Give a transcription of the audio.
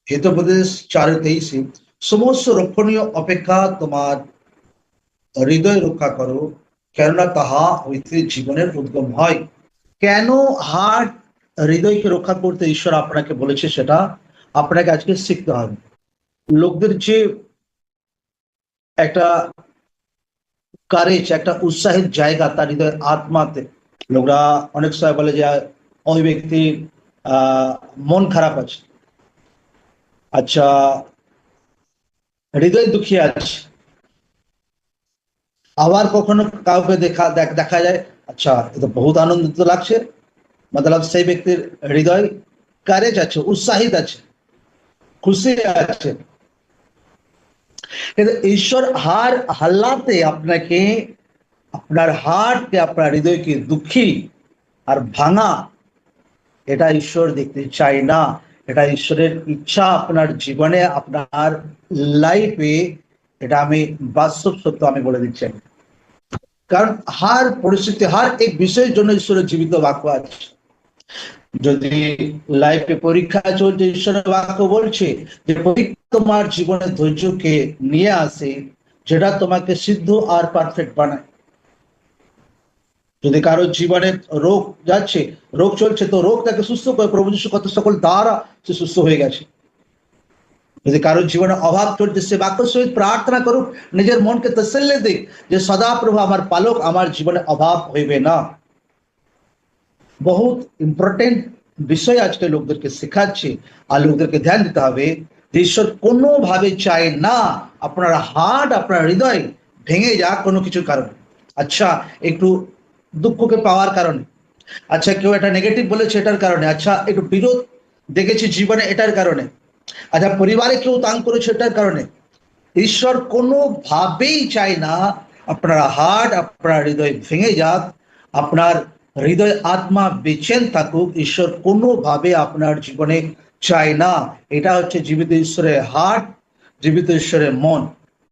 হিতোপদেশ 4:23 সমস্ত রক্ষণীয় অপেক্ষা তোমার হৃদয় রক্ষা করো, কেননা তাহা হইতে জীবনের উদ্গম হয়। কেন হার্ট হৃদয়কে রক্ষা করতে ঈশ্বর আপনাকে বলেছে সেটা আপনাকে আজকে শিখতে হবে। লোকদের যে একটা কারেজ, একটা উৎসাহের জায়গা তার হৃদয়ের আত্মাতে, লোকরা অনেক সময় বলে যে ওই ব্যক্তির মন খারাপ আছে, আচ্ছা হৃদয় দুঃখী আছে। আবার কখনো কাউকে দেখা যায় আচ্ছা এ তো বহুত আনন্দিত লাগছে, মতলব সেই ব্যক্তির হৃদয় কারেজ আছে, উৎসাহিত আছে, খুশি আছে। কিন্তু ঈশ্বর হার হাল্লাতে আপনাকে, আপনার হার্টকে, আপনার হৃদয়কে দুঃখী আর ভাঙা, এটা ঈশ্বর দেখতে চাই না। এটা ঈশ্বরের ইচ্ছা আপনার জীবনে, আপনার লাইফে। এটা আমি বাস্তব সত্য আমি বলে দিচ্ছি। কারণ হার পরিস্থিতি, হার এক বিষয়ের জন্য ঈশ্বরের জীবিত বাক্য আছে। যদি লাইফে পরীক্ষা চলছে, ঈশ্বরের বাক্য বলছে যে পরীক্ষা তোমার জীবনের ধৈর্যকে নিয়ে আসে, যেটা তোমাকে সিদ্ধ আর পারফেক্ট বানায়। যদি কারো জীবনে রোগ যাচ্ছে, রোগ চলছে, তো রোগ তাকে সুস্থ করে। প্রভু যিশু কত সকল দ্বারা সে সুস্থ হয়ে গেছে। যদি কারোর জীবনে অভাব চলছে, সে বাক্য সহিত প্রার্থনা করুক, নিজের মনকে তসল্লি দিক যে সদা প্রভু আমার পালক, আমার জীবনে অভাব হইবে না। বহুত ইম্পর্টেন্ট বিষয় আজকে লোকদেরকে শেখাচ্ছে, আর লোকদেরকে ধ্যান দিতে হবে যে ঈশ্বর কোনোভাবে চায় না আপনার হার্ট, আপনার হৃদয় ভেঙে যাক কোনো কিছুর কারণে। আচ্ছা একটু দুঃখকে পাওয়ার কারণে, আচ্ছা কেউ একটা নেগেটিভ বলেছে এটার কারণে, আচ্ছা একটু বিরোধ দেখেছি জীবনে এটার কারণে, আচ্ছা পরিবারে কেউ তাং করেছে এটার কারণে। ঈশ্বর কোনোভাবেই চায় না আপনার হার্ট, আপনার হৃদয় ভেঙে যাক, আপনার হৃদয় আত্মা বেচেন থাকুক। ঈশ্বর কোনোভাবে আপনার জীবনে চায় না। এটা হচ্ছে জীবিত ঈশ্বরের হার্ট, জীবিত ঈশ্বরের মন।